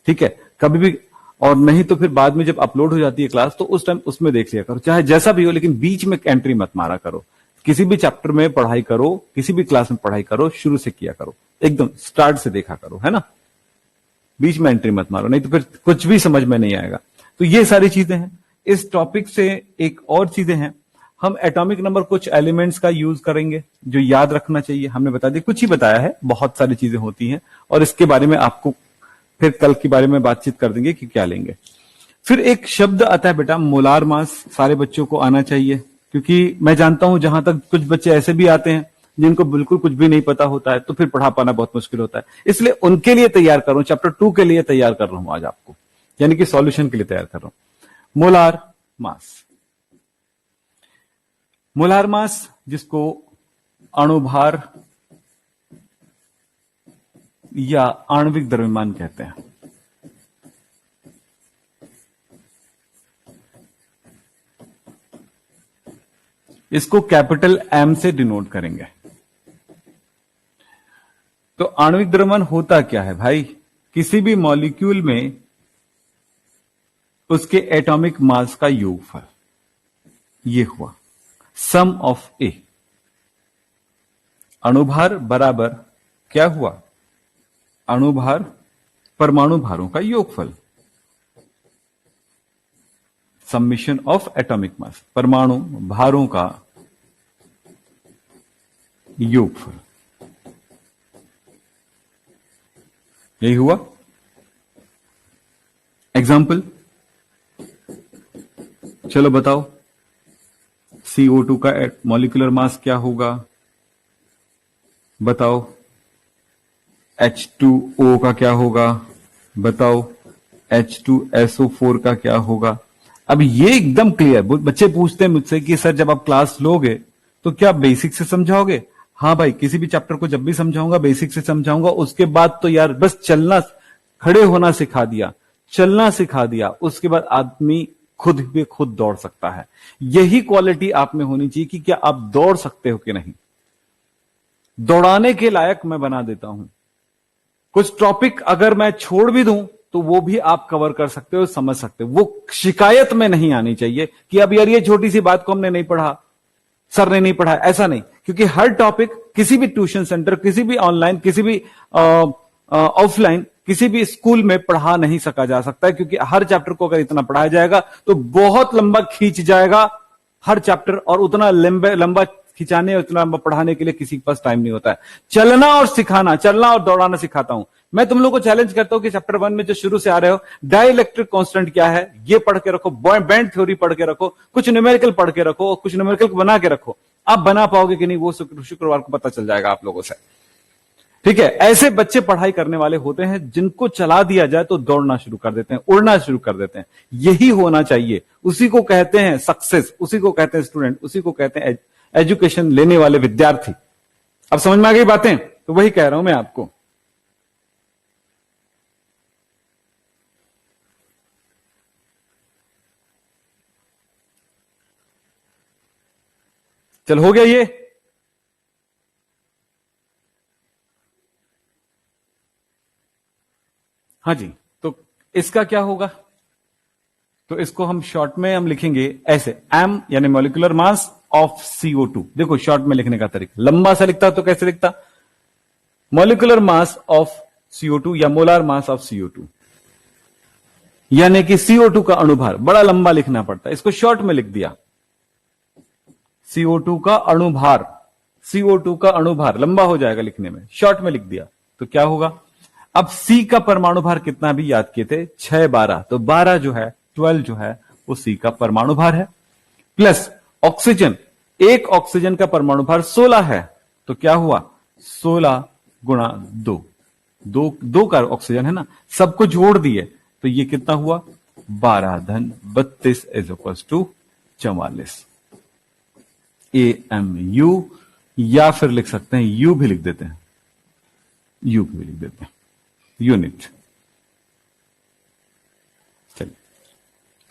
ठीक है, कभी भी, और नहीं तो फिर बाद में जब अपलोड हो जाती है क्लास तो उस टाइम उसमें देख लिया करो, चाहे जैसा भी हो, लेकिन बीच में एंट्री मत मारा करो। किसी भी चैप्टर में पढ़ाई करो, किसी भी क्लास में पढ़ाई करो, शुरू से किया करो, एकदम स्टार्ट से देखा करो, है ना? बीच में एंट्री मत मारो, नहीं तो फिर कुछ भी समझ में नहीं आएगा। तो ये सारी चीजें हैं। इस टॉपिक से एक और चीजें हैं, हम एटॉमिक नंबर कुछ एलिमेंट्स का यूज करेंगे जो याद रखना चाहिए। हमने बता दिया, कुछ ही बताया है, बहुत सारी चीजें होती हैं, और इसके बारे में आपको फिर कल के बारे में बातचीत कर देंगे कि क्या लेंगे। फिर एक शब्द आता है बेटा मोलार मास, सारे बच्चों को आना चाहिए, क्योंकि मैं जानता हूं जहां तक कुछ बच्चे ऐसे भी आते हैं जिनको बिल्कुल कुछ भी नहीं पता होता है, तो फिर पढ़ा पाना बहुत मुश्किल होता है। इसलिए उनके लिए तैयार कर रहा हूं, चैप्टर 2 के लिए तैयार कर रहा हूं आज आपको, यानी कि सॉल्यूशन के लिए तैयार कर रहा हूं। मोलार मास, मोलार मास जिसको अणुभार या आणविक द्रव्यमान कहते हैं। इसको कैपिटल एम से डिनोट करेंगे। तो आणविक द्रव्यमान होता क्या है भाई? किसी भी मॉलिक्यूल में उसके एटॉमिक मास का योगफल, ये हुआ सम ऑफ ए। अणुभार बराबर क्या हुआ? अणुभार परमाणु भारों का योगफल, समिशन ऑफ एटॉमिक मास, परमाणु भारों का योगफल, यही हुआ। एग्जाम्पल, चलो बताओ, CO2 का मॉलिक्यूलर मास क्या होगा? बताओ। H2O का क्या होगा? बताओ। H2SO4 का क्या होगा? अब ये एकदम क्लियर। बच्चे पूछते हैं मुझसे कि सर जब आप क्लास लोगे तो क्या बेसिक से समझाओगे? हाँ भाई, किसी भी चैप्टर को जब भी समझाऊंगा बेसिक से समझाऊंगा। उसके बाद तो यार बस चलना, खड़े होना सिखा दिया, चलना सिखा दिया, उसके बाद आदमी खुद भी खुद दौड़ सकता है। यही क्वालिटी आप में होनी चाहिए कि क्या आप दौड़ सकते हो कि नहीं। दौड़ाने के लायक मैं बना देता हूं। कुछ टॉपिक अगर मैं छोड़ भी दूं तो वो भी आप कवर कर सकते हो, समझ सकते हो। वो शिकायत में नहीं आनी चाहिए कि अब यार ये छोटी सी बात को हमने नहीं पढ़ा, सर ने नहीं पढ़ा, ऐसा नहीं। क्योंकि हर टॉपिक किसी भी ट्यूशन सेंटर, किसी भी ऑनलाइन, किसी भी ऑफलाइन, किसी भी स्कूल में पढ़ा नहीं सका जा सकता है। क्योंकि हर चैप्टर को अगर इतना पढ़ाया जाएगा तो बहुत लंबा खींच जाएगा हर चैप्टर, और उतना लंबा खिंचाने और इतना लंबा पढ़ाने के लिए किसी के पास टाइम नहीं होता है। चलना और सिखाना, चलना और दौड़ाना सिखाता हूं मैं। तुम लोगों को चैलेंज करता हूं कि चैप्टर 1 में जो शुरू से आ रहे हो, डाइलेक्ट्रिक कांस्टेंट क्या है ये पढ़ के रखो, बैंड थ्योरी पढ़ के रखो, कुछ न्यूमेरिकल पढ़ के रखो, कुछ न्यूमेरिकल बना के रखो। आप बना पाओगे कि नहीं वो शुक्रवार को पता चल जाएगा आप लोगों से। ठीक है, ऐसे बच्चे पढ़ाई करने वाले होते हैं जिनको चला दिया जाए तो दौड़ना शुरू कर देते हैं, उड़ना शुरू कर देते हैं। यही होना चाहिए। उसी को कहते हैं सक्सेस, उसी को कहते हैं स्टूडेंट, उसी को कहते हैं एजुकेशन लेने वाले विद्यार्थी। अब समझ में आ गई बातें? तो वही कह रहा हूं मैं आपको। चल हो गया ये। हाँ जी, तो इसका क्या होगा? तो इसको हम शॉर्ट में हम लिखेंगे ऐसे, एम यानी मॉलिक्यूलर मास ऑफ CO2। देखो शॉर्ट में लिखने का तरीका, लंबा सा लिखता तो कैसे लिखता? मॉलिक्यूलर मास ऑफ CO2 या मोलार मास ऑफ CO2, यानी कि CO2 का अणुभार। बड़ा लंबा लिखना पड़ता है, इसको शॉर्ट में लिख दिया। CO2 का अणुभार, CO2 का अणुभार लंबा हो जाएगा लिखने में, शॉर्ट में लिख दिया तो क्या होगा? अब C का परमाणु भार कितना भी याद किए थे, 6 12, तो 12 जो है 12 जो है वो C का परमाणु भार है, प्लस ऑक्सीजन, एक ऑक्सीजन का परमाणु भार 16 है, तो क्या हुआ? 16 गुणा 2, दो का ऑक्सीजन है ना, सबको जोड़ दिए तो ये कितना हुआ? 12 धन 32 इज इक्वल टू 44 AMU, या फिर लिख सकते हैं यू भी लिख देते हैं, यू भी लिख देते हैं, यूनिट। चलिए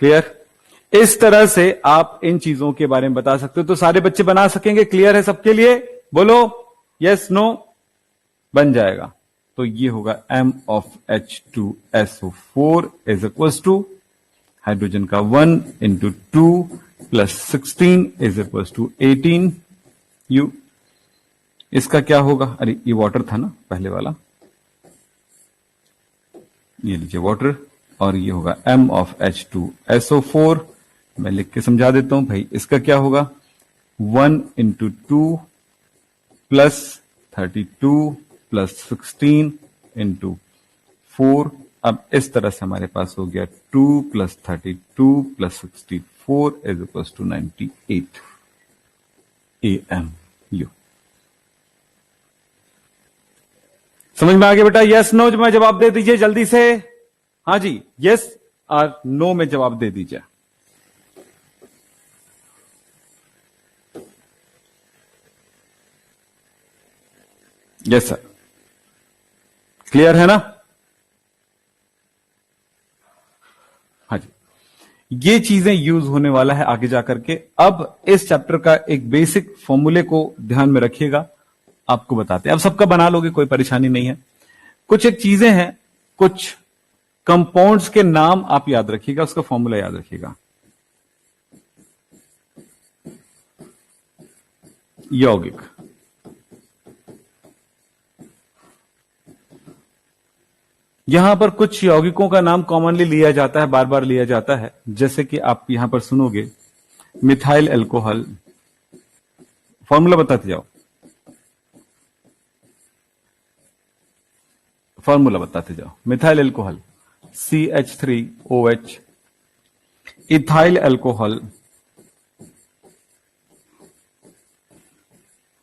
क्लियर? इस तरह से आप इन चीजों के बारे में बता सकते हो। तो सारे बच्चे बना सकेंगे? क्लियर है सबके लिए? बोलो यस नो, बन जाएगा। तो ये होगा M of H2SO4 is equal to hydrogen का 1 into 2 plus 16 is equal to 18 U। इसका क्या होगा? अरे ये वाटर था ना पहले वाला, ये लीजिए वाटर, और ये होगा M of H2SO4। मैं लिख के समझा देता हूं भाई, इसका क्या होगा? 1 इंटू 2 प्लस 32 प्लस 16 इंटू 4। अब इस तरह से हमारे पास हो गया 2 plus 32 plus 64 is equal to 98 AMU। समझ में आ गया बेटा? यस नो में जवाब दे दीजिए जल्दी से। हाँ जी, यस और नो में जवाब दे दीजिए। यस सर, क्लियर है ना? हाँ जी, ये चीजें यूज होने वाला है आगे जाकर के। अब इस चैप्टर का एक बेसिक फॉर्मूले को ध्यान में रखिएगा, आपको बताते हैं। अब सबका बना लोगे, कोई परेशानी नहीं है। कुछ एक चीजें हैं, कुछ कंपाउंड्स के नाम आप याद रखिएगा, उसका फॉर्मूला याद रखिएगा। यौगिक, यहां पर कुछ यौगिकों का नाम कॉमनली लिया जाता है, बार बार लिया जाता है, जैसे कि आप यहां पर सुनोगे मिथाइल अल्कोहल। फॉर्मूला बताते जाओ, फॉर्मूला बताते जाओ। Methyl alcohol CH3OH, ethyl alcohol,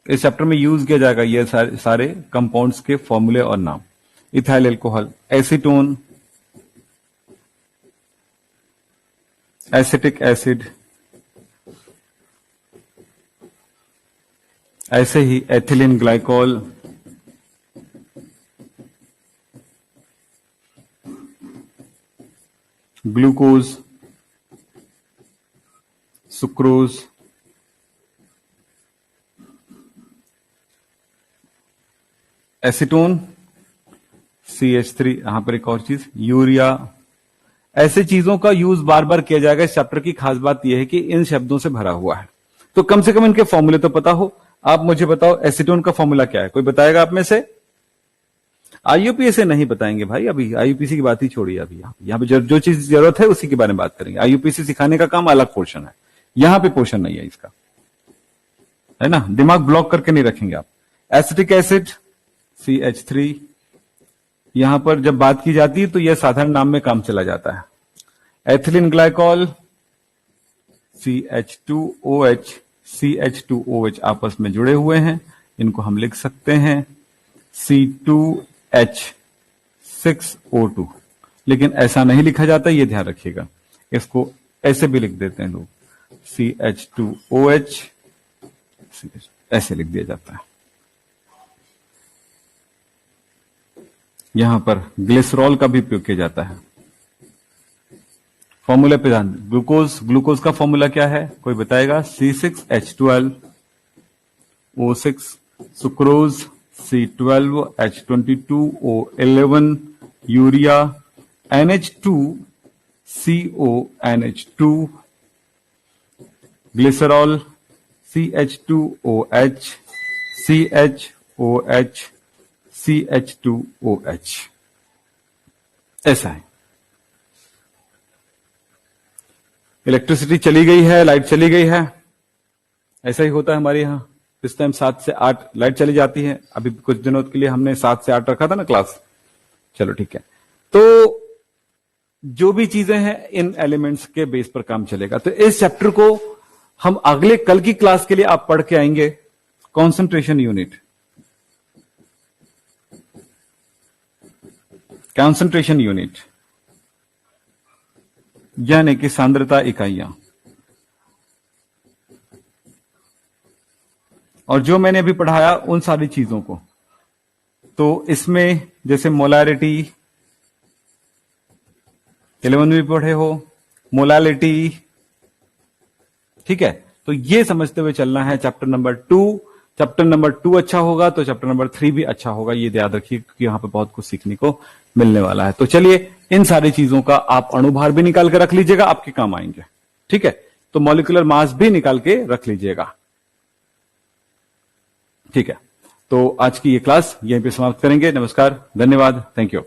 इस चैप्टर में यूज किया जाएगा ये सारे कंपाउंड्स के फॉर्मूले और नाम। Ethyl alcohol, acetone, acetic acid, ऐसे ही ethylene glycol, glucose, sucrose, acetone, CH3, यहां पर एक और चीज यूरिया। ऐसे चीजों का यूज बार बार किया जाएगा। इस चैप्टर की खास बात यह है कि इन शब्दों से भरा हुआ है, तो कम से कम इनके फॉर्मूले तो पता हो। आप मुझे बताओ एसीटोन का फॉर्मूला क्या है? कोई बताएगा आप में से? IUPAC नहीं बताएंगे भाई, अभी IUPAC की बात ही छोड़िए। अभी यहाँ पे जो चीज जरूरत है उसी के बारे में बात करेंगे। IUPAC सिखाने का काम अलग पोर्शन है, यहां पे पोर्शन नहीं है इसका, है ना? दिमाग ब्लॉक करके नहीं रखेंगे आप। एसिटिक एसिड CH3, यहां पर जब बात की जाती है तो यह साधारण नाम में काम चला जाता है। एथिलीन ग्लाइकोल CH2OH, CH2OH आपस में जुड़े हुए हैं, इनको हम लिख सकते हैं C2H6O2, लेकिन ऐसा नहीं लिखा जाता, ये ध्यान रखिएगा। इसको ऐसे भी लिख देते हैं लोग, CH2OH, ऐसे लिख दिया जाता है। यहां पर ग्लिसरॉल का भी उपयोग किया जाता है। फॉर्मूले पे ध्यान। ग्लूकोज, ग्लूकोज का फॉर्मूला क्या है? कोई बताएगा? C6H12 O6, sucrose C12, H22O11, urea NH2, CONH2, glycerol CH2OH, CHOH, CH2OH। ऐसा है। इलेक्ट्रिसिटी चली गई है, लाइट चली गई है, ऐसा ही होता है हमारे यहां। इस टाइम 7 से 8 लाइट चली जाती है। अभी कुछ दिनों के लिए हमने 7 से 8 रखा था ना क्लास। चलो ठीक है। तो जो भी चीजें हैं इन एलिमेंट्स के बेस पर काम चलेगा। तो इस चैप्टर को हम अगले कल की क्लास के लिए आप पढ़ के आएंगे। कंसंट्रेशन यूनिट, कंसंट्रेशन यूनिट यानी कि सांद्रता इकाइयां। और जो मैंने अभी पढ़ाया उन सारी चीजों को, तो इसमें जैसे मोलारिटी 11 भी पढ़े हो, मोलालिटी, ठीक है। तो ये समझते हुए चलना है चैप्टर नंबर 2। चैप्टर नंबर 2 अच्छा होगा तो चैप्टर नंबर 3 भी अच्छा होगा, ये याद रखिए, क्योंकि यहां पे बहुत कुछ सीखने को मिलने वाला है। तो चलिए इन सारी चीजों का आप अणुभार भी निकाल के रख लीजिएगा, आपके काम आएंगे, ठीक है। तो मॉलिक्यूलर मास भी निकाल के रख लीजिएगा, ठीक है। तो आज की ये क्लास यहीं पे समाप्त करेंगे। नमस्कार, धन्यवाद, थैंक यू।